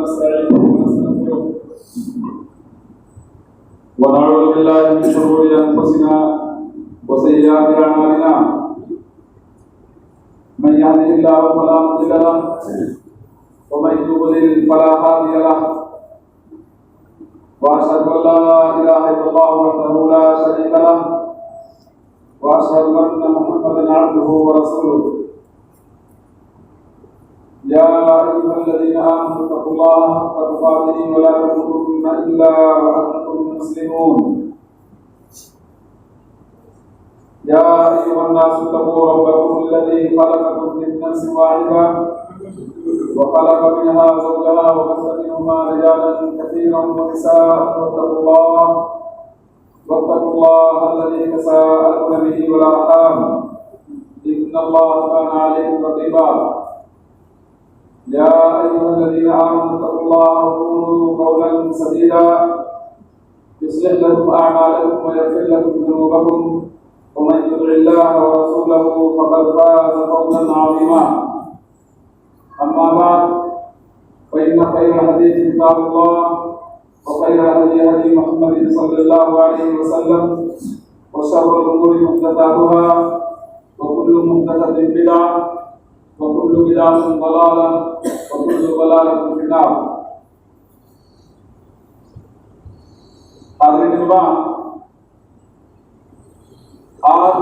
ونستعينه ونستغفره ونعوذ بالله من شرور أنفسنا وسيئات أعمالنا من يهده الله فلا مضل له ومن يضلل فلا هادي له وأشهد أن لا إله إلا الله وحده لا شريك له وأشهد أن محمدا عبده ورسوله يا أيها الذين آمنوا اتقوا الله حق تقاته ولا تموتن إلا وأنتم مسلمون يا أيها الناس اتقوا ربكم الذي خلقكم من نفس واحدة وخلق منها زوجها وبث منهما رجالا كثيرا ونساء واتقوا الله الذي تساءلون به والأرحام إن الله كان عليكم رقيبا يا أيها الذين آمنوا اتقوا الله وقولوا قولا سديدا يصلح لكم أعمالكم ويغفر لكم ذنوبكم ومن يطع الله ورسوله فقد فاز فوزا عظيما أما بعد فإن خير الحديث كتاب الله وخير الهدي هدي محمد صلى الله عليه وسلم وشر الأمور محدثاتها وكل محدثة بدعة وكل بدعة ضلالة وكل ضلالة في النار. حاضرین کرام، آج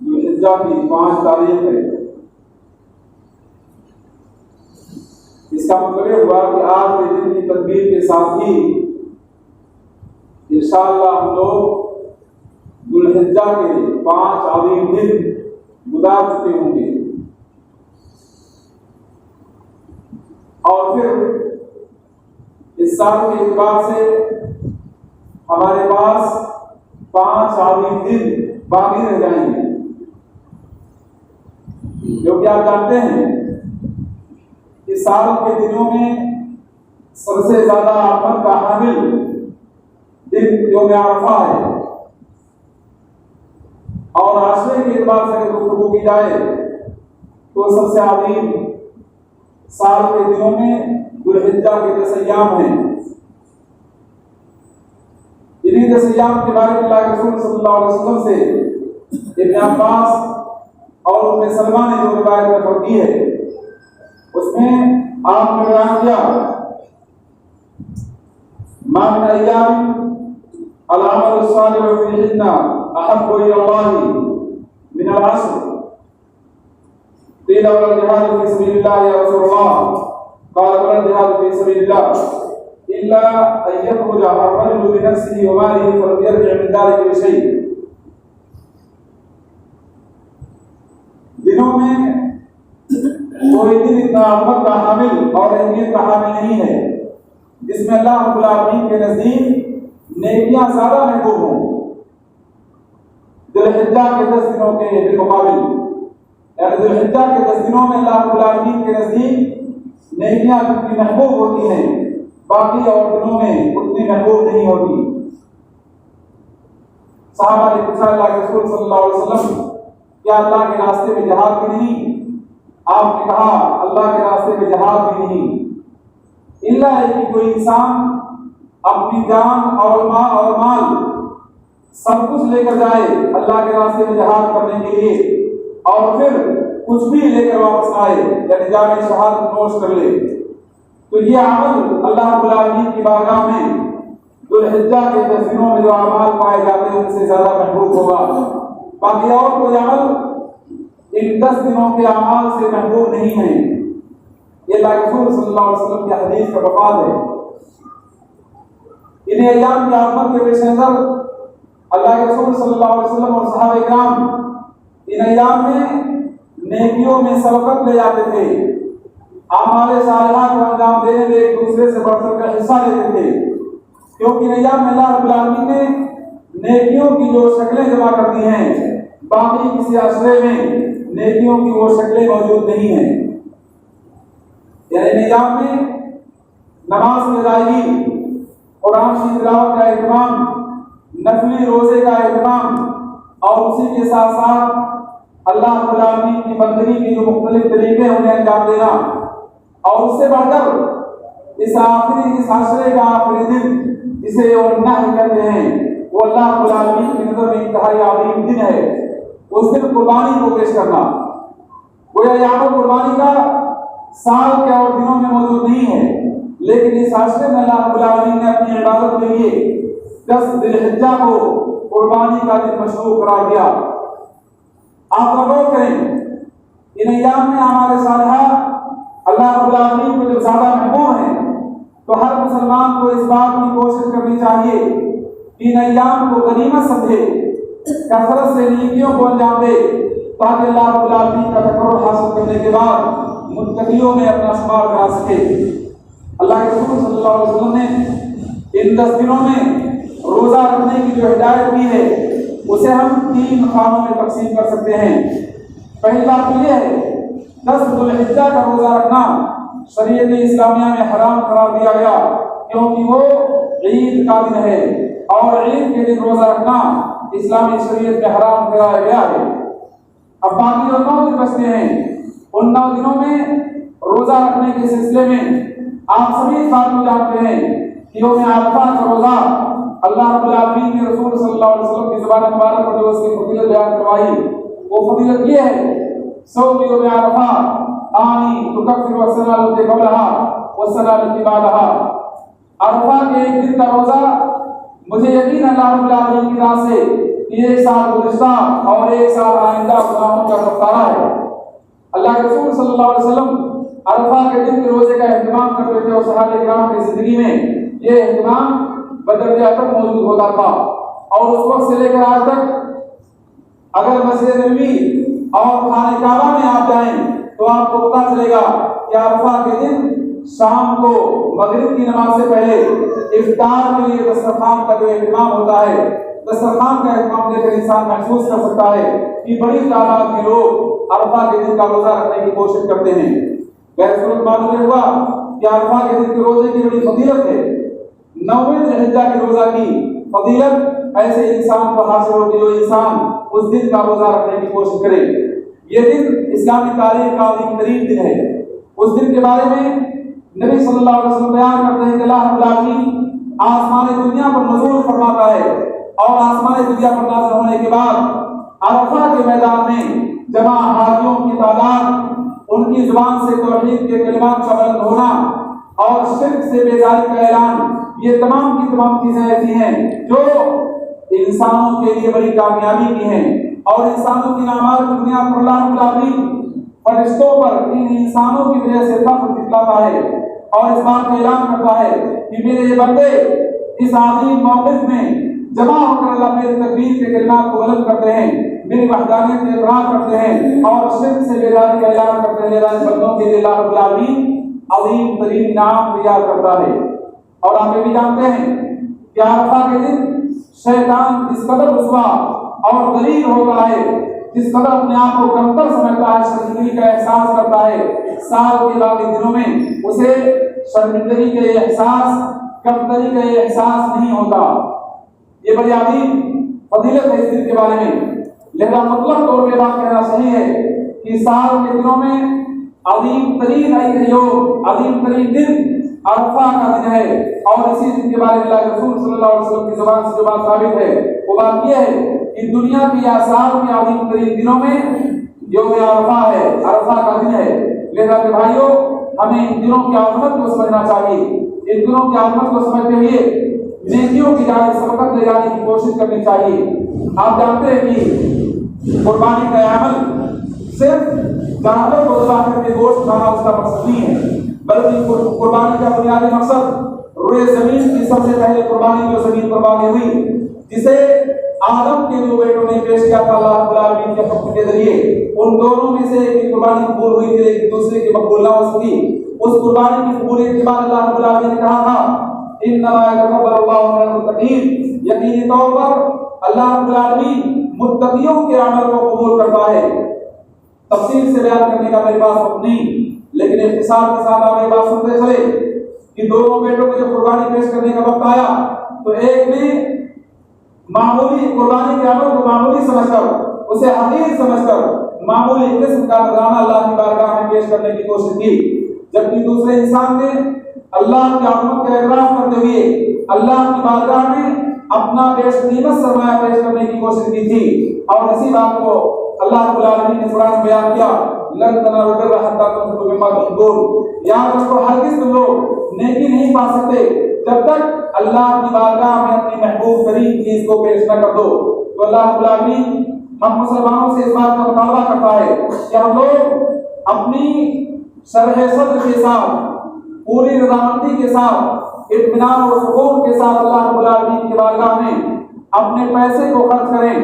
ذوالحجہ کی 5 تاریخ ہے. اس کا مطلب یہ ہوا کہ آج کے دن کی تدبیر کے ساتھ ہی انشاءاللہ ہم لوگ ذوالحجہ کے 5 عظیم دن گزار چکے ہوں گے، اور پھر اس سال کے اعتبار سے ہمارے پاس 5 عظیم دن باقی رہ جائیں گے، جو کہ آپ جانتے ہیں کہ سال کے دنوں میں سب سے زیادہ اہمیت کا حامل دن یوم عرفہ ہے. اور عاشورے کے اعتبار سے اگر گفتگو کی جائے تو سب سے عظیم سال کے دنوں میں ذوالحجہ کے 10 ایام ہیں. انہی 10 ایام کے بارے میں اللہ کے رسول صلی اللہ علیہ وسلم سے ابن عباس اور ام سلمہ نے جو روایت نقل کی ہے اس میں آپ نے بیان کیا ما من ایام العمل الصالح فیہن احب الی اللہ من العشر قیل ولا الجهاد في سبيل الله يا رسول الله قال ولا الجهاد في سبيل الله الا ان يخرج الرجل بنفسه وماله فلم يرجع من ذلك بشيء. دنوں میں کوئی دن اتنا عظمت کا حامل اور اہمیت کا حامل نہیں ہے جس میں اللہ رب العالمین کے نزدیک نیکیاں زیادہ محبوب ہوں. ذوالحجہ کے 10 دنوں کے بالمقابل، یعنی ذوالحجہ کے 10 دنوں میں اللہ رب العالمین کے نزدیک نیکیاں جتنی محبوب ہوتی ہیں باقی اور دنوں میں اتنی محبوب نہیں ہوتی. صحابہ نے پوچھا اللہ کے رسول صلی اللہ علیہ وسلم کیا اللہ کے راستے میں جہاد بھی نہیں؟ آپ نے کہا اللہ کے راستے میں جہاد بھی نہیں، الا ہے کہ کوئی انسان اپنی جان اور مال سب کچھ لے کر جائے اللہ کے راستے میں جہاد کرنے کے لیے اور پھر کچھ بھی لے کر واپس آئے، یعنی جامع شہادت نوش کر لے، تو یہ عمل اللہ رب العالمین کی بارگاہ میں ذوالحجہ کے 10 دنوں میں جو اعمال پائے جاتے ہیں ان سے زیادہ محبوب ہوگا. باقی اور کوئی عمل ان 10 دنوں کے اعمال سے محبوب نہیں ہے. یہ اللہ کے رسول صلی اللہ علیہ وسلم کی حدیث کا مفاد ہے. ان ایام کی عظمت کے پیش نظر اللہ کے رسول صلی اللہ علیہ وسلم اور صحابہ کرام ان ایام میں نیکیوں میں سبقت لے جاتے تھے، اعمال صالحہ کو انجام دینے میں ایک دوسرے سے بڑھ کر حصہ لیتے تھے، کیونکہ ان ایام میں اللہ رب العالمین نے نیکیوں کی جو شکلیں جمع کرتی ہیں باقی کسی عشرے میں نیکیوں کی وہ شکلیں موجود نہیں ہیں. یعنی ان ایام میں نماز کی ادائیگی، قرآن کی تلاوت کا اہتمام، نفلی روزے کا اہتمام اور اسی کے ساتھ ساتھ اللہ رب العالمین کی بندگی کے جو مختلف طریقے ہیں انہیں انجام دینا، اور اس سے بڑھ کر اس حشر کا آخری دن جسے یوم النحر کہتے ہیں وہ اللہ رب العالمین کی نظر میں انتہائی عظیم دن ہے۔ اس دن قربانی کو پیش کرنا گویا یہاں قربانی کا سال کے اور دنوں میں موجود نہیں ہے، لیکن اس حشر میں اللہ رب العالمین نے اپنی عبادت کے لیے 10 ذی الحجہ کو قربانی کا دن مشروع قرار دیا۔ آپ غور کریں ان ایام میں اعمال صالحہ اللہ رب العالمین کو جو زیادہ محبوب ہیں، تو ہر مسلمان کو اس بات کی کوشش کرنی چاہیے کہ ان ایام کو غنیمت سمجھے، کثرت سے نیکیوں کو انجام دے، تاکہ اللہ رب العالمین کا تقرر حاصل کرنے کے بعد متقیوں میں اپنا شمار کرا سکے۔ اللہ کے رسول صلی اللہ علیہ وسلم نے ان 10 دنوں میں روزہ رکھنے کی جو ہدایت کی ہے اسے ہم 3 خانوں میں تقسیم کر سکتے ہیں۔ پہلی بات تو یہ ہے 10 ذی الحجہ کا روزہ رکھنا شریعت اسلامیہ میں حرام قرار دیا گیا، کیونکہ وہ عید کا دن ہے اور عید کے دن روزہ رکھنا اسلامی شریعت میں حرام کرایا گیا ہے۔ اب باقی جو 9 دن بچتے ہیں ان 9 دنوں میں روزہ رکھنے کے سلسلے میں آپ سبھی اس بات کو جانتے ہیں کہ یوم عرفہ کا روزہ اللہ رب العالمین کے رسول صلی اللہ علیہ وسلم کی زبان مبارک پر جو اس کی فضیلت بیان کروائی وہ فضیلت یہ ہے صوم یوم عرفہ آنی تکفر السنہ التي قبلها والسنہ التي بعدها۔ عرفہ کے ایک دن کا روزہ مجھے یقین اللہ رب العالمین کی راہ سے کہ ایک سال گزشتہ اور ایک سال آئندہ گناہوں کا کفارہ ہے۔ اللہ کے رسول صلی اللہ علیہ وسلم عرفہ کے دن کے روزے کا اہتمام کرتے تھے اور صحابہ کرام کی زندگی میں یہ اہتمام بدرجہ تک موجود ہوتا تھا، اور اس وقت سے لے کر آج تک اگر مسجد نبوی اور خانہ کعبہ میں آپ جائیں تو آپ کو پتہ چلے گا کہ عرفہ کے دن شام کو مغرب کی نماز سے پہلے افطار کے لیے دسترخوان کا جو اہتمام ہوتا ہے، دسترخوان کا اہتمام دیکھ کر انسان محسوس کر سکتا ہے کہ بڑی تعداد کے لوگ عرفہ کے دن کا روزہ رکھنے کی کوشش کرتے ہیں۔ صورت معلوم ہوا کہ عرفہ کے دن کے روزے کی بڑی فضیلت ہے۔ 9ویں ذی الحجہ کے روزہ کی فضیلت ایسے انسان کو حاصل ہوگی جو انسان اس دن کا روزہ رکھنے کی کوشش کرے۔ یہ دن اسلامی تاریخ کا عظیم ترین دن ہے۔ اس دن کے بارے میں نبی صلی اللہ علیہ وسلم بیان کرتے ہیں کہ اللہ رب العالمین آسمان دنیا پر نزول فرماتا ہے، اور آسمان دنیا پر نازل ہونے کے بعد عرفہ کے میدان میں جمع حاجیوں کی تعداد، ان کی زبان سے توحید کے کلمات کا بلند ہونا اور شرک سے بیزاری کا اعلان، یہ تمام کی تمام چیزیں ایسی ہیں جو انسانوں کے لیے بڑی کامیابی کی ہیں، اور انسانوں کی اعمال کی بنیاد پر اللہ رب العالمین فرشتوں پر ان انسانوں کی وجہ سے فخر دکھلاتا ہے اور اس بات کا اعلان کرتا ہے کہ میرے یہ بندے اس عظیم موقف میں جمع ہو کر اللہ میری تکبیر کے کلمات کو بلند کرتے ہیں، میری وحدانیت کا اقرار کرتے ہیں اور شرک سے بیزاری کا اعلان کرتے ہیں۔ اللہ بندوں کے لیے اللہ رب العالمین عظیم ترین انعام تیار کرتا ہے۔ اور آپ یہ بھی جانتے ہیں کہ عرفہ کے دن شیطان جس قدر رسوا اور ذلیل ہوتا ہے، جس قدر اپنے آپ کو کمتر سمجھتا ہے، شرمندگی کا احساس کرتا ہے، سال کے باقی دنوں میں اسے شرمندگی کے احساس، کمتری کا احساس نہیں ہوتا۔ یہ بڑی عظیم فضیلت ہے اس دن کے بارے میں، لہذا مطلق طور پہ بات کہنا صحیح ہے کہ سال کے دنوں میں عظیم ترین عظیم ترین دن عرفہ کا دن ہے، اور اسی دن کے بارے میں اللہ کے رسول صلی اللہ علیہ وسلم کی زبان سے جو بات ثابت ہے وہ بات یہ ہے کہ دنیا کی یا سال کے عظیم ترین دنوں میں یوم عرفہ ہے، عرفہ کا دن ہے۔ لہذا کہ بھائیوں ہمیں ان دنوں کی عظمت کو سمجھنا چاہیے، ان دنوں کی عظمت کو سمجھتے ہوئے نیکیوں کی جانب سبقت لے جانے کی کوشش کرنی چاہیے۔ آپ جانتے ہیں کہ قربانی کا عمل صرف جانور کو ذبح کر کے گوشت کھانا اس کا مقصد نہیں ہے، بلکہ قربانی کا بنیادی مقصد روئے زمین کی سب سے پہلے قربانی جو زمین پر واقع ہوئی، جسے آدم کے 2 بیٹوں نے پیش کیا تھا اللہ رب العالمین کے حکم کے ذریعے، ان دونوں میں سے ایک کی قربانی قبول ہوئی تھی لیکن دوسرے کی مقبول نہ ہو سکی۔ اس قربانی کی قبولیت کے بعد اللہ رب العالمین نے کہا تھا انما يتقبل الله من المتقين، یقینی طور پر اللہ رب العالمین متقیوں کے عمل کو قبول کرتا ہے۔ تفصیل سے بیان کرنے کا میرے پاس وقت نہیں، لیکن اختصار کے ساتھ آپ یہ بات سنتے چلے کہ دونوں بیٹوں کو جب قربانی پیش کرنے کا وقت آیا تو ایک نے معمولی قربانی کے عمل کو معمولی سمجھ کر، اسے حقیر سمجھ کر معمولی قسم کا نذرانہ اللہ کی بارگاہ میں پیش کرنے کی کوشش کی، جبکہ دوسرے انسان نے اللہ کی عظمت کا اعتراف کرتے ہوئے اللہ کی بارگاہ میں اپنا بیش قیمت سرمایہ پیش کرنے کی کوشش کی تھی، اور اسی بات کو اللہ رب العالمین نے قرآن بیان کیا، لن تنالوا البر حتى تنفقوا مما تحبون، یاد رکھو ہرگز تم لوگ نیکی نہیں پا سکتے جب تک اللہ کی بارگاہ میں اپنی محبوب ترین چیز کو پیش نہ کر دو۔ تو اللہ رب العالمین ہم مسلمانوں سے اس بات کا مطالبہ کرتا ہے کہ ہم لوگ اپنی شرح صدر کے ساتھ، پوری رضامندی کے ساتھ، اطمینان اور سکون کے ساتھ اللہ رب العالمین کی بارگاہ میں اپنے پیسے کو خرچ کریں،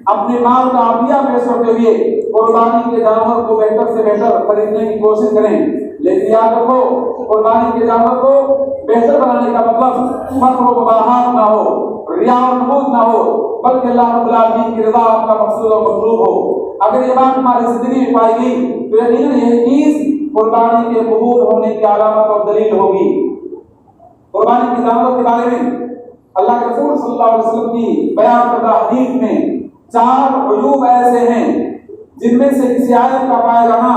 اپنے مال کا عطیہ پیش کرتے ہوئے قربانی کے جانور کو بہتر سے بہتر خریدنے کی کوشش کریں۔ لیکن یاد رکھو قربانی کے جانور کو بہتر بنانے کا مطلب فخر و مباحات نہ ہو، ریا و نمود نہ ہو، بلکہ اللہ رب العالمین کی رضا آپ کا مقصود و مطلوب ہو۔ اگر یہ بات ہماری زندگی میں پائی گئی تو یقیناً یہ چیز قربانی کے قبول ہونے کی علامت اور دلیل ہوگی۔ قربانی کے جانور کے بارے میں اللہ کے رسول صلی اللہ علیہ وسلم کی بیان کردہ حدیث میں 4 عیوب ایسے ہیں جن میں سے کسی آیت کا پایا جانا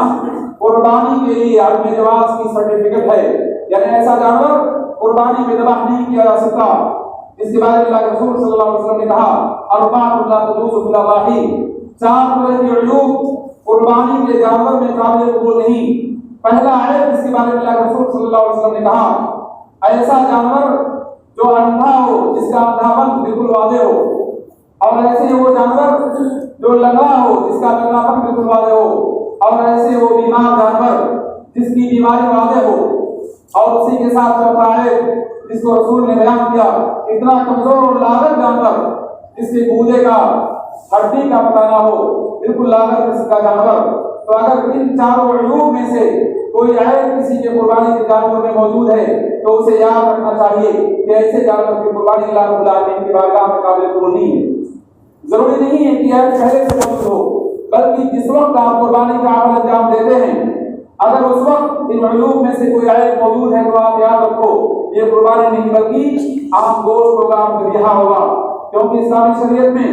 قربانی کے لیے عدم جواز کی سرٹیفکیٹ ہے، یعنی ایسا جانور قربانی میں ذبح نہیں کیا جا سکتا۔ اس کے بارے میں اللہ کے رسول صلی اللہ علیہ وسلم نے کہا اربعۃ لا تجوز فی الاضاحی، 4 طرح کے عیوب قربانی کے جانور میں قابل قبول نہیں۔ پہلا ہے جس کے بارے میں اللہ کے رسول صلی اللہ علیہ وسلم نے کہا ایسا جانور جو اندھا ہو، جس کا اندھاپن بالکل واضح ہو، اور ایسے وہ جانور جو لنگڑا ہو، جس کا لنگڑاپن بالکل واضح ہو، اور ایسے وہ بیمار جانور جس کی بیماری واضح ہو، اور اسی کے ساتھ چوتھا ہے جس کو رسول نے بیان کیا اتنا کمزور اور لاغر جانور جس کے گودے کا ہڈی کا پتہ نہ ہو، بالکل لاغر قسم کا جانور۔ تو اگر ان 4 عیوب میں سے کوئی عیب کسی کے قربانی کے جانور میں موجود ہے تو اسے یاد رکھنا چاہیے کہ ایسے جانور کی قربانی اللہ رب العالمین کی بارگاہ میں قابل قبول نہیں ہے۔ ضروری نہیں ہے کہ عیب پہلے سے موجود ہو، بلکہ جس وقت آپ قربانی کا عمل انجام دیتے ہیں اگر اس وقت ان عیوب میں سے کوئی عیب موجود ہے تو آپ یاد رکھو یہ قربانی نہیں بلکہ عام گوشت ہوگا، عام ذبیحہ ہوگا، کیونکہ اسلامی شریعت میں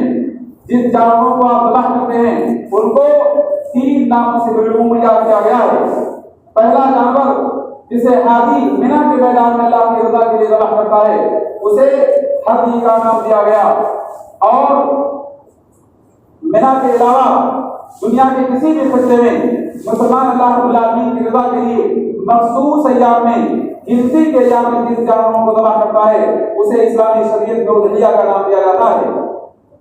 جن جانوروں کو آپ ذبح کرتے ہیں ان کو 3 ناموں سے بالعموم یاد کیا گیا ہے۔ پہلا جانور جسے حاجی مینا کے میدان میں اللہ کی رضا کے لیے ذبح کرتا ہے اسے حاجی کا نام دیا گیا، اور مینا کے علاوہ دنیا کے کسی بھی خطے میں مسلمان اللہ رب العالمین کی رضا کے لیے مخصوص ایام میں گنتی کے ایام میں جس جانوروں کو ذبح کرتا ہے اسے اسلامی شریعت میں اضحیہ کا نام دیا جاتا ہے،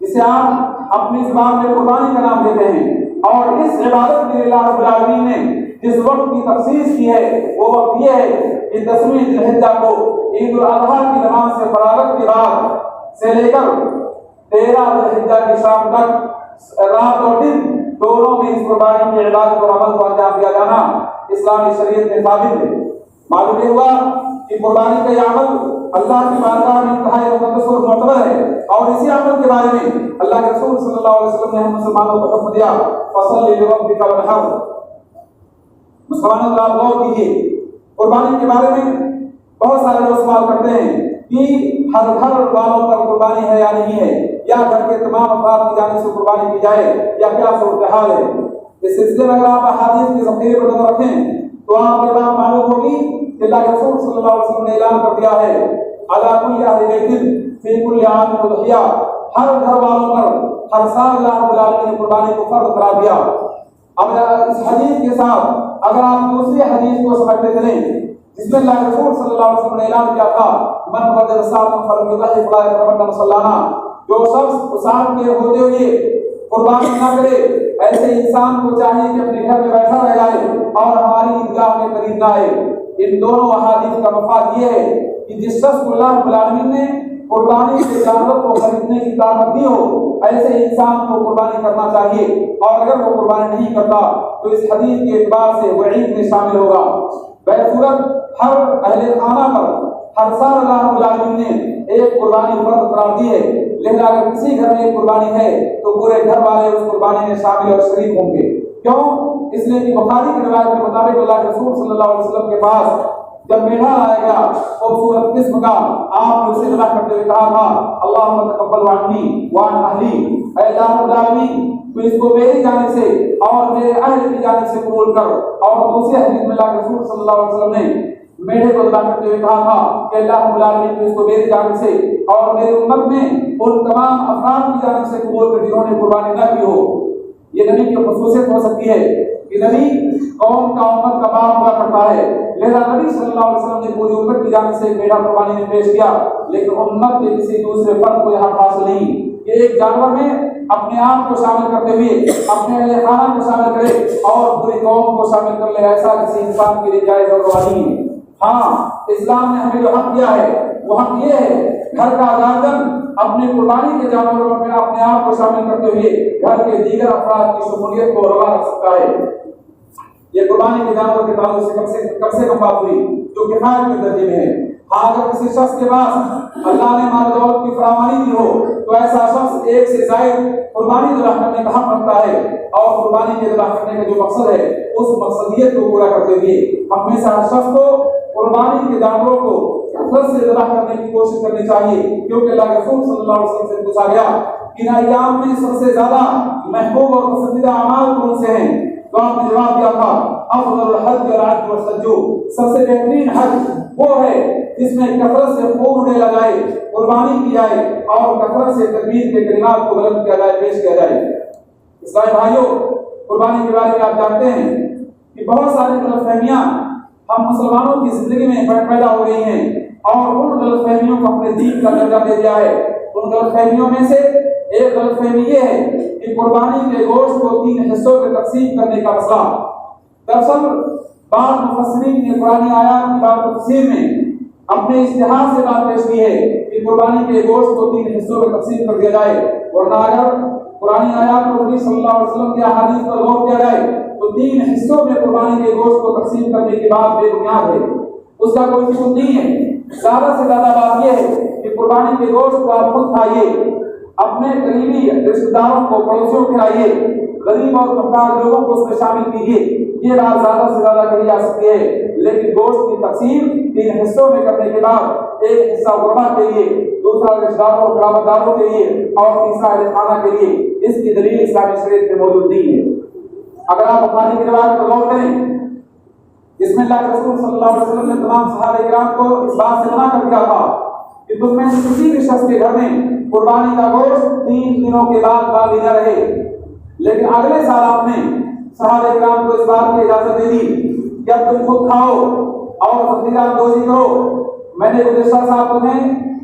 جسے آپ اپنی زبان میں قربانی کا نام دیتے ہیں۔ اور اس عبادت کے لیے اللہ رب العالمین نے جس وقت کی تخصیص کی ہے وہ وقت یہ ہے کہ 10ویں ذی الحجہ کو عید الاضحیٰ کی نماز سے فراغت کے بعد سے لے کر 13 ذی الحجہ کی شام تک رات اور دن دونوں میں اس قربانی کی عبادت اور عمل کو انجام دیا جانا اسلامی شریعت میں ثابت ہے۔ معلوم یہ ہوا کہ قربانی کا یہ عمل اللہ کی بارگاہ میں انتہائی مقدس اور معتبر ہے، اور اسی عمل کے بارے میں اللہ کے رسول صلی اللہ علیہ وسلم نے ہم مسلمانوں کو حکم دیا فصل لربک وانحر، مسلمانوں کو آپ غور کیجیے قربانی کے بارے میں بہت سارے لوگ سوال کرتے ہیں کہ ہر گھر والوں پر قربانی ہے یا نہیں ہے، یا گھر کے تمام افراد کی جانب سے قربانی کی جائے یا کیا صورتحال ہے۔ اس سلسلے میں اگر آپ احادیث کے ذخیرے پر نظر رکھیں تو آپ کو بات معلوم ہوگی کہ اللہ کے رسول صلی اللہ علیہ وسلم نے اعلان کر دیا ہے علی کل اہل بیت فی کل عام اضحیہ، ہر گھر والوں پر ہر سال اللہ رب العالمین نے قربانی کو فرض قرار دیا۔ اب اس حدیث کے ساتھ اگر آپ دوسری حدیث کو سمجھتے چلیں جس میں اللہ کے رسول صلی اللہ علیہ وسلم نے اعلان کیا تھا من وجد صاما فلم یضحی فلا یتقبل صلانا، جو شخص صام کے ہوتے ہوئے قربانی نہ کرے ایسے انسان کو چاہیے کہ اپنے گھر میں بیٹھا رہ جائے اور ہماری عیدگاہ میں قریب نہ آئے۔ ان دونوں احادیث کا مفاد یہ ہے کہ جس شخص کو اللہ رب العالمین نے قربانی کے جانور کو خریدنے کی طاقت دی ہو ایسے انسان کو قربانی کرنا چاہیے، اور اگر وہ قربانی نہیں کرتا تو اس حدیث کے اعتبار سے وعید میں شامل ہوگا۔ بہرصورت ہر اہل خانہ پر ہر سال اللہ رب العالمین نے ایک قربانی فرض قرار دی ہے، لہذا اگر کسی گھر میں ایک قربانی ہے تو پورے گھر والے اس قربانی میں شامل اور شریک ہوں گے۔ کیوں؟ اس لیے کہ بخاری کی روایت کے مطابق اللہ کے رسول صلی اللہ علیہ وسلم کے پاس جب میٹھا آیا گیا خوبصورت قسم کا، آپ نے اسے ذبح کرتے ہوئے کہا تھا اللہم تقبل عنی وعن اہلی، اے اللہ رب العالمین تو اس کو میری جانب سے اور میرے اہل کی جانب سے قبول کر۔ اور دوسری حدیث میں اللہ کے رسول صلی اللہ علیہ وسلم نے میرے کو ذبح کرتے ہوئے کہا تھا کہ اللہ رب العالمین نے اس کو میری جانب سے اور میری امت میں ان تمام افراد کی جانب سے قبول کر جنہوں نے قربانی نہ کی ہو۔ یہ نبی کی خصوصیت ہو سکتی ہے کہ نبی قوم کا امت کا باپ ہوا کرتا ہے، لہذا نبی صلی اللہ علیہ وسلم نے پوری امت کی جانب سے ایک میڑا قربانی میں پیش کیا، لیکن امت کے کسی دوسرے فرد کو یہاں حاصل نہیں کہ ایک جانور میں اپنے آپ کو شامل کرتے ہوئے اپنے اہل خانہ کو شامل کرے اور پوری قوم کو شامل کر لے، ایسا کسی انسان کے لیے جائز اور روا نہیں ہے۔ ہاں، اسلام نے ہمیں جو حق دیا ہے وہ حق یہ ہے گھر کا گاردن اپنے قربانی کے جانوروں میں اپنے آپ کو شامل کرتے ہوئے گھر کے دیگر افراد کی شمولیت کو روا رکھ سکتا ہے۔ یہ قربانی کے جانور کے تعلق سے کم سے کم بات ہوئی جو کفایت کے درجے میں ہے۔ ہاں، اگر کسی شخص کے پاس اللہ نے مال دولت کی فراوانی دی ہو تو ایسا شخص ایک سے زائد قربانی ذبح کرنے کا حق رکھتا ہے، اور قربانی کے ذبح کرنے کا جو مقصد ہے اس مقصدیت کو پورا کرتے ہوئے ہم میں سے ہر شخص کو قربانی کے جانوروں کو کثرت سے ذبح کرنے کی کوشش کرنی چاہیے، کیونکہ اللہ کے رسول صلی اللہ علیہ وسلم سے پوچھا گیا کہ ان ایام میں سب سے زیادہ محبوب اور پسندیدہ اعمال کون سے ہیں؟ تو آپ نے جواب دیا تھا افضل الحج العج والسجو، سب سے بہترین حج وہ ہے جس میں کثرت سے خوب ڈے لگائے، قربانی کی جائے اور کثرت سے تکبیر کے کلمات کو بلند کیا جائے، پیش کیا جائے۔ اسلامی بھائیوں، قربانی کے بارے میں آپ جانتے ہیں کہ بہت ساری غلط فہمیاں ہم مسلمانوں کی زندگی میں پیدا ہو رہی ہیں، اور ان غلط فہمیوں کو اپنے دین کا درجہ دے دیا ہے۔ ان غلط فہمیوں میں سے ایک غلط فہمی یہ ہے کہ قربانی کے گوشت کو 3 حصوں میں تقسیم کرنے کا مسئلہ۔ دراصل بعض مفسرین نے قرآن آیات کی بات تفسیر میں اپنے اجتہاد سے بات پیش کی ہے کہ قربانی کے گوشت کو 3 حصوں میں تقسیم کر دیا جائے، ورنہ اگر قرآن آیات کو نبی صلی اللہ علیہ وسلم کی احادیث پر غور کیا جائے تو 3 حصوں میں قربانی کے گوشت کو تقسیم کرنے کی بات بے بنیاد ہے، اس کا کوئی ثبوت نہیں ہے۔ زیادہ سے زیادہ بات یہ ہے کہ قربانی کے گوشت کو آپ خود کھائیے، اپنے قریبی رشتہ داروں کو، پڑوسیوں کو کھلائیے، غریب اور محتاج لوگوں کو اس میں شامل کیجیے، یہ بات زیادہ سے زیادہ کہی جا سکتی ہے۔ لیکن گوشت کی تقسیم 3 حصوں میں کرنے کے بعد ایک حصہ غربا کے لیے، دوسرا رشتہ داروں اور قرابت داروں کے لیے اور تیسرا اہل خانہ کے لیے، اس کی دلیل اسلامی شریعت میں موجود نہیں ہے۔ اگر آپ بخاری کی روایت پر غور کریں جس میں اللہ کے رسول صلی اللہ علیہ وسلم نے تمام صحابہ کرام کو اس بات سے منع کر دیا تھا کہ تم میں سے کسی بھی شخص کے گھر میں قربانی کا گوشت 3 دنوں کے بعد باقی نہ رہے، لیکن اگلے سال آپ نے صحابہ کرام کو اس بات کی اجازت دے دی کہ اب تم خود کھاؤ اور ذخیرہ اندوزی کرو۔ میں نے گزشتہ سال تمہیں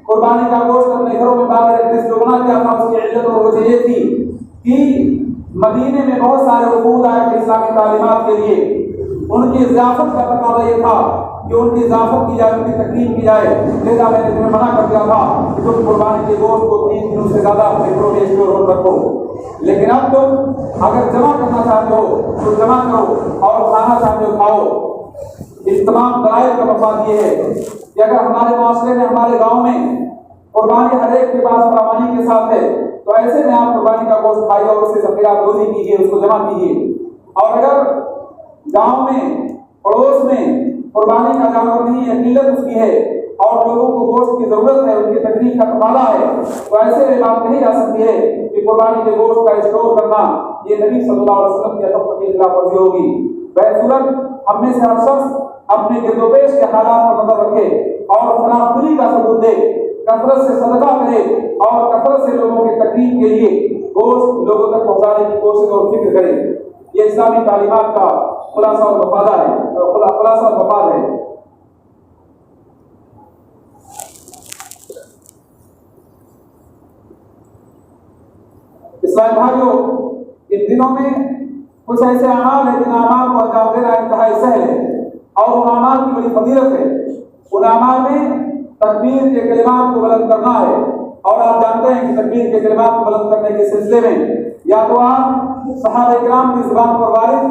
قربانی کا گوشت اپنے گھروں میں باقی رکھنے سے جو منع کیا تھا، اس کی علت اور وجہ یہ تھی کہ مدینے میں بہت سارے وفود آئے تھے اسلامی تعلیمات کے لیے، ان کی ضیافت کا تقاضا یہ تھا کہ ان کی ضیافت کی جائے، ان کی تقریب کی جائے، لہذا میں نے تمہیں منع کر دیا تھا کہ تم قربانی کے گوشت کو 3 دنوں سے زیادہ اپنے گھروں میں اسٹور رکھو۔ لیکن اب تم اگر جمع کرنا چاہتے ہو تو جمع کرو اور کھانا چاہتے ہو کھاؤ۔ اس تمام دلائل کا مفاد یہ ہے کہ اگر ہمارے معاشرے میں، ہمارے گاؤں میں قربانی ہر ایک کے پاس فراوانی کے ساتھ ہے تو ایسے میں آپ قربانی کا گوشت کھائیے اور اس سے ذخیرہ اندوزی کیجیے، اس کو جمع کیجیے۔ اور اگر گاؤں میں، پڑوس میں قربانی کا جانور نہیں ہے، قلت اس کی ہے اور لوگوں کو گوشت کی ضرورت ہے، ان کی تکلیف کا تقاضا ہے، تو ایسے میں بات کہی جا سکتی ہے کہ قربانی کے گوشت کا اسٹور کرنا یہ نبی صلی اللہ علیہ وسلم کی حکم کی خلاف ورزی ہوگی۔ بہرصورت ہم میں سے ہر شخص اپنے گرد و پیش کے حالات پر نظر رکھے اور فلاح کا ثبوت دے، کثرت سے صدقہ کرے اور کثرت سے لوگوں کی تکلیف کے لیے گوشت لوگوں تک پہنچانے کی کوشش اور فکر کرے۔ یہ اسلامی تعلیمات کا خلاصہ اور مفاد ہے۔ اسلامی بھائیوں، ان دنوں میں کچھ ایسے اعمال ہیں جن اعمال کو انجام دینا انتہائی سہل ہے اور ان اعمال کی بڑی فضیلت ہے۔ ان اعمال میں تکبیر کے کلمات کو بلند کرنا ہے، اور آپ جانتے ہیں کہ تکبیر کے کلمات کو بلند کرنے کے سلسلے میں یا تو آپ صحابہ کرام کی زبان پر وارد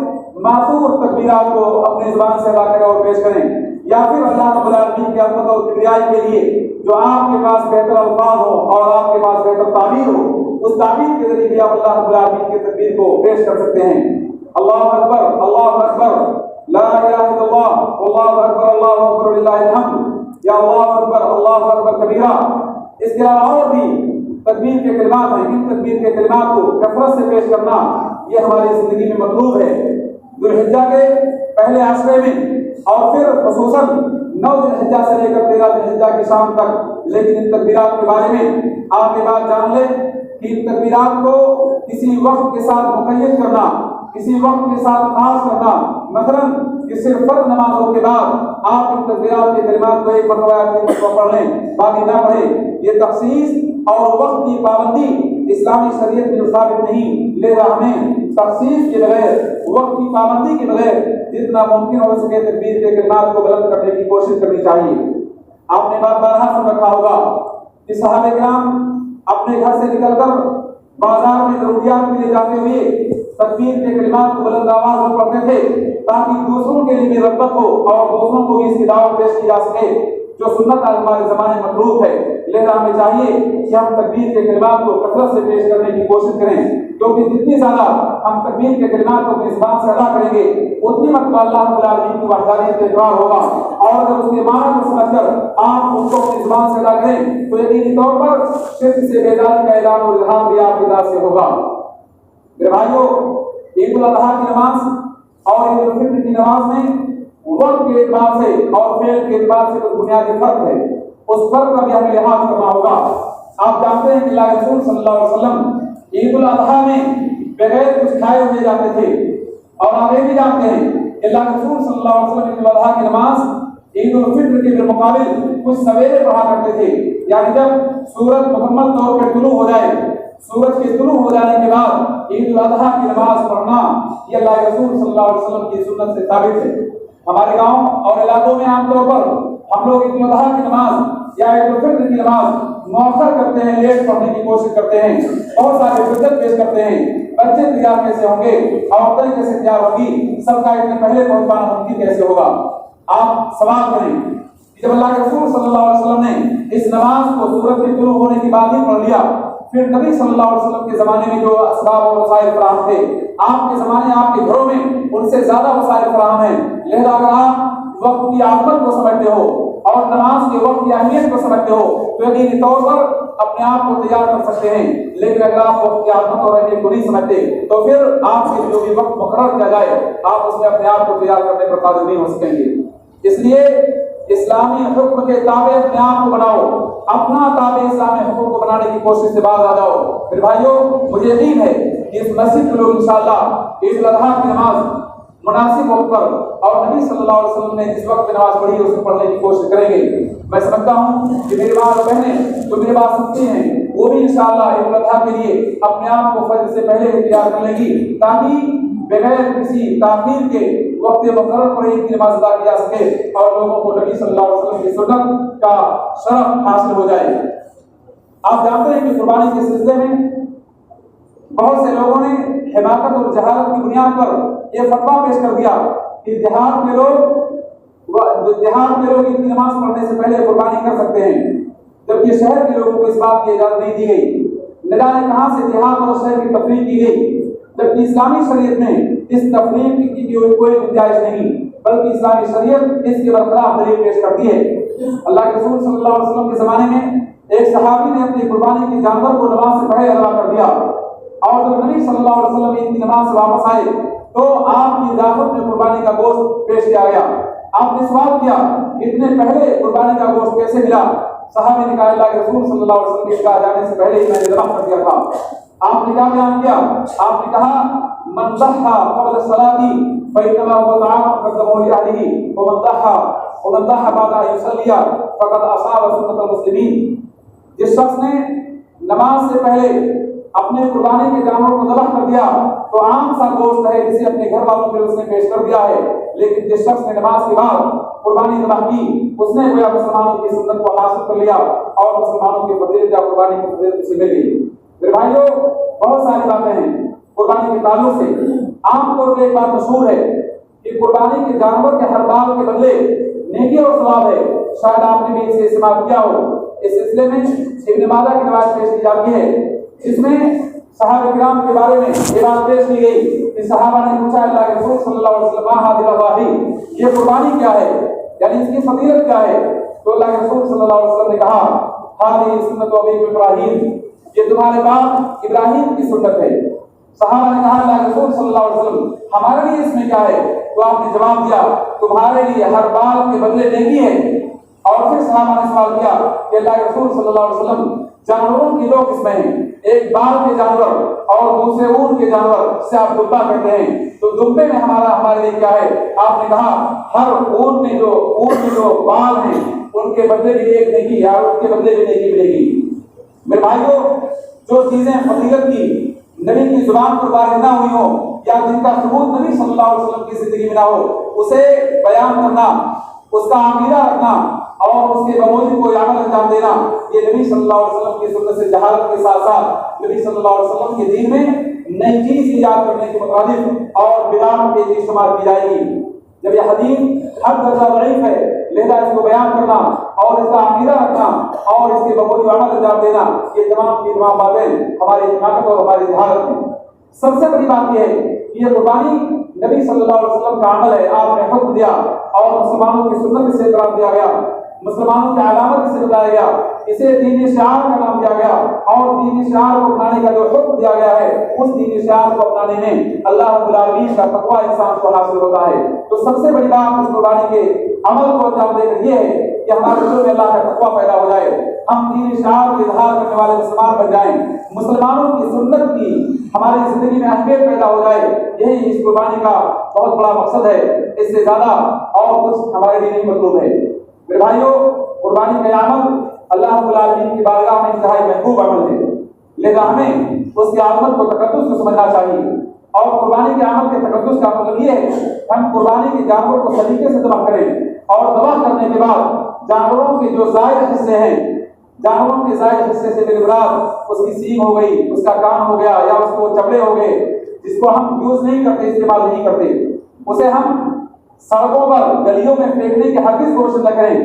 معصور تکبیرات کو اپنی زبان سے ادا کریں اور پیش کریں، یا پھر اللہ رب العالمین کی عظمت اور کبریائی کے لیے جو آپ کے پاس بہتر الفاظ ہو اور آپ کے پاس بہتر تعبیر ہو، اس تعبیر کے ذریعے بھی آپ اللہ رب العالمین کی تکبیر کو پیش کر سکتے ہیں۔ اللہ اکبر، اللہ اکبر، لا الہ الا اللہ، اللہ اکبر، اللہ اکبر للہ الحمد، یا اللہ اکبر، اللہ اکبر کبیرہ۔ اس کے علاوہ اور بھی تکبیر کے کلمات ہیں، ان تکبیر کے کلمات کو کثرت سے پیش کرنا یہ ہماری زندگی میں مطلوب ہے۔ ذوالحجہ کے پہلے عشرے میں اور پھر خصوصاً 9 ذوالحجہ سے لے کر 13 ذوالحجہ کی شام تک، لیکن ان تکبیرات کے بارے میں آپ یہ بات جان لیں کہ ان تکبیرات کو کسی وقت کے ساتھ مقید کرنا، کسی وقت کے ساتھ خاص کرنا، مثلا کہ صرف فرض نمازوں کے بعد آپ ان تکبیرات کے کلمات کو ایک مرتبہ پڑھ لیں، باقی نہ پڑھیں، یہ تخصیص اور وقت کی پابندی اسلامی شریعت میں ثابت نہیں، لہذا ہمیں تخصیص کے بغیر، وقت کی پابندی کے بغیر جتنا ممکن ہو سکے تکبیر کے کلمات کو بلند کرنے کی کوشش کرنی چاہیے۔ آپ نے بات بارہا سن رکھا ہوگا کہ صحابہ کرام اپنے گھر سے نکل کر بازار میں ضروریات کے لیے جاتے ہوئے تکبیر کے کلمات کو بلند آواز میں پڑھتے تھے تاکہ دوسروں کے لیے بھی رغبت ہو اور دوسروں کو بھی اس کی دعوت پیش کی جا سکے، جو سنت آج ہمارے زمانے میں مطلوب ہے۔ لہذا ہمیں چاہیے کہ ہم تکبیر کے کلمات کو کثرت سے پیش کرنے کی کوشش کریں، کیونکہ جتنی زیادہ ہم تکبیر کے کلمات کو اپنی زبان سے ادا کریں گے اتنی مرتبہ اللہ رب العالمین کی وحدانیت کا اقرار ہوگا، اور اگر اس کے معنی کو سمجھ کر آپ اس کو اپنی زبان سے ادا کریں تو یقینی طور پر شرک سے بیداری کا اعلان اور اظہار بھی آپ کی طرف سے ہوگا۔ میرے بھائیو، عید الاضحیٰ کی نماز اور عید الفطر کی نماز میں وقت کے اعتبار سے اور فعل کے اعتبار سے کچھ بنیادی فرق ہے، اس فرق کا بھی ہمیں لحاظ کرنا ہوگا۔ آپ جانتے ہیں کہ اللہ رسول صلی اللہ علیہ وسلم عید الاضحیٰ میں بغیر کچھ کھائے ہوئے جاتے تھے، اور آپ یہ بھی جانتے ہیں کہ اللہ رسول صلی اللہ علیہ وسلم عید الاضحیٰ کی نماز عید الفطر کے بالمقابل کچھ سویرے پڑھا کرتے تھے، یعنی جب سورج مکمل طور پر طلوع ہو جائے، سورج کے طلوع ہو جانے کے بعد عید الاضحیٰ کی نماز پڑھنا یہ اللہ رسول صلی اللہ علیہ وسلم کی سنت سے ثابت ہے۔ ہمارے گاؤں اور علاقوں میں عام طور پر ہم لوگ عید الاضحیٰ کی نماز یا عید الفطر کی نماز مؤخر کرتے ہیں، لیٹ پڑھنے کی کوشش کرتے ہیں، بہت سارے حجت پیش کرتے ہیں، بچے تیار کیسے ہوں گے، عورتیں کیسے تیار ہوگی، سب کا اتنے پہلے پہنچ پانا ممکن کیسے ہوگا۔ آپ سوال کریں کہ جب اللہ کے رسول صلی اللہ علیہ وسلم نے اس نماز کو سورج کے طلوع ہونے کی بعد ہی پڑھ لیا، پھر نبی صلی اللہ علیہ وسلم کے زمانے میں جو اسباب اور وسائل فراہم تھے، آپ کے زمانے آپ کے گھروں میں ان سے زیادہ وسائل فراہم ہیں، لہذا اگر آپ وقت کی عظمت کو سمجھتے ہو اور نماز کے وقت کی اہمیت کو سمجھتے ہو تو یقینی طور پر اپنے آپ کو تیار کر سکتے ہیں، لیکن اگر آپ وقت کی عظمت اور اہمیت کو نہیں سمجھتے تو پھر آپ کے جو بھی وقت مقرر کیا جائے آپ اس میں اپنے آپ کو تیار کرنے پر قادر نہیں ہو سکیں گے۔ اس لیے اسلامی حکم کے تابع اپنے آپ کو بناؤ، اپنا تابع اسلامی حکم کو بنانے کی کوشش سے باز آ جاؤ۔ پھر بھائیو، مجھے یقین ہے کہ اس مسجد کے لوگ انشاءاللہ عید الاضحیٰ کی نماز مناسب وقت پر اور نبی صلی اللہ علیہ وسلم نے جس وقت نماز پڑھی ہے اس کو پڑھنے کی کوشش کریں گے۔ میں سمجھتا ہوں کہ میری ماں اور بہنیں جو میری بات سنتی ہیں وہ بھی انشاءاللہ عید الاضحیٰ کے لیے اپنے آپ کو فجر سے پہلے تیار کر لیں گی تاکہ بغیر کسی تاخیر کے وقت مقرر پر عید کی نماز ادا کی جا سکے اور لوگوں کو نبی صلی اللہ علیہ وسلم کی سنت کا شرف حاصل ہو جائے۔ آپ جانتے ہیں کہ قربانی کے سلسلے میں بہت سے لوگوں نے حماقت اور جہالت کی بنیاد پر یہ فتویٰ پیش کر دیا کہ دیہات میں لوگ عید کی نماز پڑھنے سے پہلے قربانی کر سکتے ہیں، جبکہ شہر کے لوگوں کو اس بات کی اجازت نہیں دی گئی۔ نہ جانے کہاں سے دیہات اور شہر کی تفریق کی گئی، جبکہ اسلامی شریعت میں اس تفریق کی کوئی گنجائش نہیں، بلکہ اسلامی شریعت اس کے برخلاف دلیل پیش کرتی ہے۔ اللہ کے رسول صلی اللہ علیہ وسلم کے زمانے میں ایک صحابی نے اپنی قربانی کے جانور کو نماز سے پہلے ادا کر دیا، اور جب نبی صلی اللہ علیہ وسلم عید کی نماز سے واپس آئے تو آپ کی ضیافت میں قربانی کا گوشت پیش کیا گیا۔ آپ نے سوال کیا اتنے پہلے قربانی کا گوشت کیسے ملا؟ صحابی نے کہا اللہ کے رسول صلی اللہ علیہ وسلم کے جانے سے پہلے ہی میں نے ذبح کر دیا تھا۔ آپ نے کیا بیان کیا؟ آپ نے کہا من ضحى قبل الصلاة فإنما هو طعام قدمه لأهله ومن ضحى بعد أن يصلي فقد أصاب سنة المسلمين۔ جس شخص نے نماز سے پہلے اپنے قربانی کے جانور کو ذبح کر دیا تو عام سا گوشت ہے جسے اپنے گھر والوں کے اس نے پیش کر دیا ہے، لیکن جس شخص نے نماز کے بعد قربانی ذبح کی اس نے گویا مسلمانوں کی سنت کو حاصل کر لیا اور مسلمانوں کی فضیلت یا قربانی کی فضیلت اسے مل گئی۔ میرے بھائیو، بہت ساری باتیں ہیں قربانی کے تعلق سے۔ عام طور پر ایک بات مشہور ہے کہ قربانی کے جانور کے ہر بال کے بدلے نیکی اور ثواب ہے، شاید آپ نے بھی اسے استعمال کیا ہو۔ اس سلسلے میں ابن ماجہ کی روایت پیش کی جاتی ہے جس میں صحابہ کرام کے بارے میں یہ بات پیش کی گئی کہ صحابہ نے پوچھا اللہ کے رسول صلی اللہ علیہ وسلم ہذه الاضاحی، یہ قربانی کیا ہے، یعنی اس کی فضیلت کیا ہے؟ تو اللہ کے رسول صلی اللہ علیہ وسلم نے کہا هذه سنت ابی ابراہیم، یہ تمہارے باپ ابراہیم کی سنت ہے۔ صحابہ نے کہا اللہ کے رسول صلی اللہ علیہ وسلم ہمارے لیے اس میں کیا ہے؟ تو آپ نے جواب دیا تمہارے لیے ہر بال کے بدلے نیکی ہے۔ اور پھر صحابہ نے سوال کیا کہ اللہ کے رسول صلی اللہ علیہ وسلم جانوروں کی دو قسمیں ہیں، ایک بال کے جانور اور دوسرے اونٹ کے جانور سے آپ دبا کرتے ہیں، تو دبے میں ہمارے لیے کیا ہے؟ آپ نے کہا ہر اونٹ میں جو بال ہیں ان کے بدلے بھی ایک نیکی ہے اور ان کے بدلے بھی نیکی ملے گی۔ میرے بھائیوں، جو چیزیں فضیلت کی نبی کی زبان پر وارد نہ ہوئی ہو یا جن کا ثبوت نبی صلی اللہ علیہ وسلم کی زندگی میں نہ ہو، اسے بیان کرنا، اس کا عقیدہ رکھنا اور اس کے بموجب کوئی عمل انجام دینا، یہ نبی صلی اللہ علیہ وسلم کی سنت سے جہالت کے ساتھ ساتھ نبی صلی اللہ علیہ وسلم کے دین میں نئی چیز ایجاد کرنے کے مترادف اور بدعت کی چیز شمار کی جائے گی۔ جب یہ حدیث حد درجہ ضعیف ہے، لہذا اس کو بیان کرنا اور اس کا عقیدہ رکھنا اور اس کے بموجب عمل انجام دینا، یہ تمام کی تمام باتیں ہماری حماقت اور ہماری جہالت ہیں۔ سب سے بڑی بات یہ ہے کہ یہ قربانی نبی صلی اللہ علیہ وسلم کا عمل ہے، آپ نے حکم دیا اور مسلمانوں کی سنت سے قرار دیا گیا، مسلمانوں کی علامت سے بتایا گیا، اسے دینی شعار کا نام دیا گیا اور دینی شعار کو اپنانے کا جو حکم دیا گیا ہے اس دینی شعار کو اپنانے میں اللہ رب العالمین کا تقویٰ انسان کو حاصل ہوتا ہے۔ تو سب سے بڑی بات اس قربانی کے عمل کو انجام دے کر یہ ہے کہ ہمارے دل میں اللہ کا تقویٰ پیدا ہو جائے، ہم دینی شعار کا اظہار کرنے والے مسلمان بن جائیں، مسلمانوں کی سنت کی ہماری زندگی میں اہمیت پیدا ہو جائے۔ یہی اس قربانی کا بہت بڑا مقصد ہے، اس سے زیادہ اور کچھ ہمارے لیے نہیں مطلوب ہے۔ میرے بھائیوں، قربانی کا عمل اللہ رب العالمین کی بارگاہ میں انتہائی محبوب عمل ہے، لہذا ہمیں اس کی عظمت کو تقدس سے سمجھنا چاہیے۔ اور قربانی کے عمل کے تقدس کا مطلب یہ ہے کہ ہم قربانی کے جانور کو سلیقے سے ذبح کریں اور ذبح کرنے کے بعد جانوروں کے جو زائد حصے ہیں، جانوروں کے زائد حصے سے میری مراد اس کی سینگ ہو گئی، اس کا کان ہو گیا یا اس کو چمڑے ہو گئے، جس کو ہم یوز نہیں کرتے، استعمال نہیں کرتے، اسے ہم سڑکوں پر گلیوں میں پھینکنے کے ہرگز کوشش نہ کریں،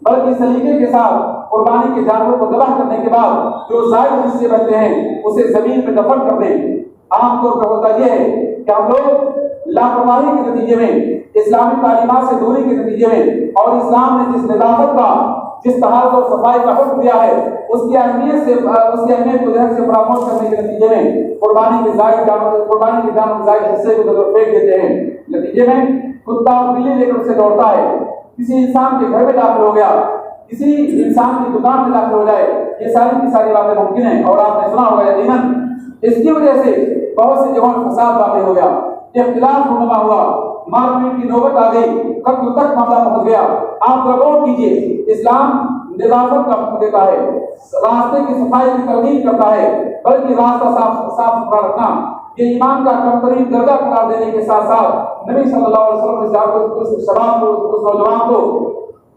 بلکہ سلیقے کے ساتھ قربانی کے جانور کو ذبح کرنے کے بعد جو زائد حصے بچتے ہیں اسے زمین میں دفن کر دیں۔ عام طور پر ہوتا یہ ہے کہ ہم لوگ لاپرواہی کے نتیجے میں، اسلامی تعلیمات سے دوری کے نتیجے میں اور اسلام نے جس نظافت کا، جس طہارت اور صفائی کا حکم دیا ہے اس کی اہمیت کو ذہن سے فراموش کرنے کے نتیجے میں قربانی کے جانور زائد حصے کو پھینک دیتے ہیں۔ نتیجے میں کتا اور بلی لے کر اسے دوڑتا ہے، کسی انسان کے گھر میں داخل ہو گیا، کسی انسان کی دکان میں داخل ہو جائے، یہ ساری کی ساری باتیں ممکن ہیں۔ اور آپ نے سنا ہوگا یقیناً اس کی وجہ سے بہت سی جگہوں میں فساد واقع ہو گیا، اختلاف رونما ہوا، مار پیٹ کی نوبت آ گئی، قتل تک معاملہ پہنچ گیا۔ آپ غور کیجیے، اسلام نظافت کا حکم دیتا ہے، راستے کی صفائی کی ترغیب کرتا ہے، بلکہ راستہ صاف ستھرا رکھنا یہ ایمان کا کم ترین درجہ قرار دینے کے ساتھ ساتھ نبی صلی اللہ علیہ وسلم نے اس شباب کو، اس نوجوان کو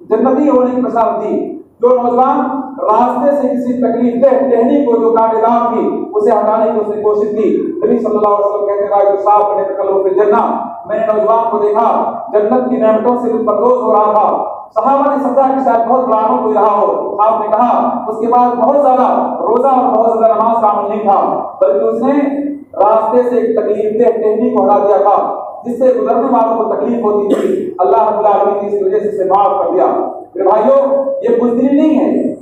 جنتی ہونے کی بشارت دی۔ جو نوجوان راستے سے کسی تکلیف دہ ٹہنی کو جو کانٹے دار تھی اسے ہٹانے کی اس نے کوشش کی، نبی صلی اللہ علیہ وسلم کہتے ہیں کہ صاحب نے تکلف فی الجنہ، میں نے نوجوان کو دیکھا جنت کی نعمتوں سے لطف اندوز ہو رہا تھا۔ صحابہ نے سمجھا کہ شاید بہت بڑا عمل کوئی رہا ہو۔ آپ نے کہا اس کے بعد بہت زیادہ روزہ اور بہت زیادہ نماز کا عمل نہیں تھا، بلکہ اس نے راستے سے ایک تکلیف دہ ٹہنی کو ہٹا دیا تھا جس سے گزرنے والوں کو تکلیف ہوتی تھی، اللہ رب العالمین نے اس وجہ سے اسے معاف کر دیا۔ میرے بھائیوں، یہ بزدلی نہیں ہے،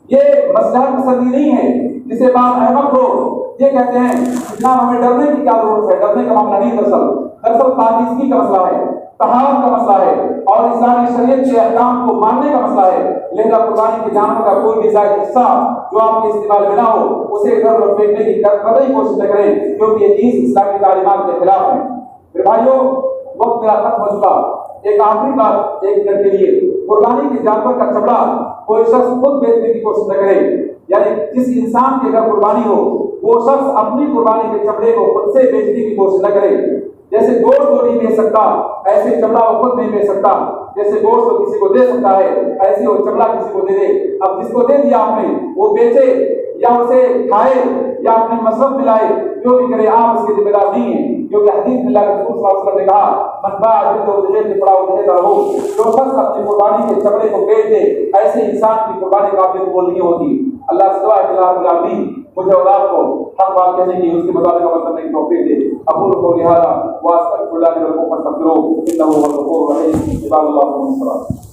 یہ مصلحت پسندی نہیں ہے جسے بعض احمق لوگ یہ کہتے ہیں اسلام ہمیں ڈرنے کی کیا ضرورت ہے۔ ڈرنے کا معاملہ نہیں، دراصل پاکیزگی کا مسئلہ ہے، طہارت کا مسئلہ ہے اور اسلامی شریعت کے احکام کو ماننے کا مسئلہ ہے۔ لہذا قربانی کے جانور کا کوئی بھی زائد حصہ جو آپ کے استعمال میں نہ ہو اسے ادھر ادھر پھینکنے کی قطعی کوشش نہ کریں، کیونکہ یہ چیز اسلامی تعلیمات کے خلاف ہے۔ میرے بھائیوں، وقت میرا ختم ہو چکا، ایک آخری بات ایک منٹ کے لیے، قربانی کے جانور کا چمڑا کوئی شخص خود بیچنے کی کوشش نہ کرے، یعنی جس انسان کے گھر قربانی ہو وہ شخص اپنی قربانی کے چمڑے کو خود سے بیچنے کی کوشش نہ کرے۔ جیسے گوشت کو نہیں بیچ سکتا ایسے چمڑا وہ خود نہیں بیچ سکتا، جیسے گوشت کو کسی کو دے سکتا ہے ایسے وہ چمڑا کسی کو دے دے۔ اب جس کو دے دیا آپ نے وہ بیچے یا اسے کھائے یا اپنے مصرف میں لائے، جو بھی کرے آپ اس کے ذمہ دار نہیں ہیں، کیونکہ حدیث میں اللہ کے رسول صلی اللہ علیہ وسلم نے کہا من باع بالعضو فلا اضحیہ له، جو شخص اپنی قربانی کے چمڑے کو بیچ دے ایسے انسان کی قربانی قابل قبول نہیں ہوتی۔ اللہ سے دعا ہے کہ اللہ رب العالمین مجھے اور آپ کو حق بات کہنے کی، اس کے مطابق عمل کرنے کی توفیق دے۔ اقول قولی ھذا واستغفر اللہ لي ولكم فاستغفروه انه هو الغفور الرحيم۔ عباد الله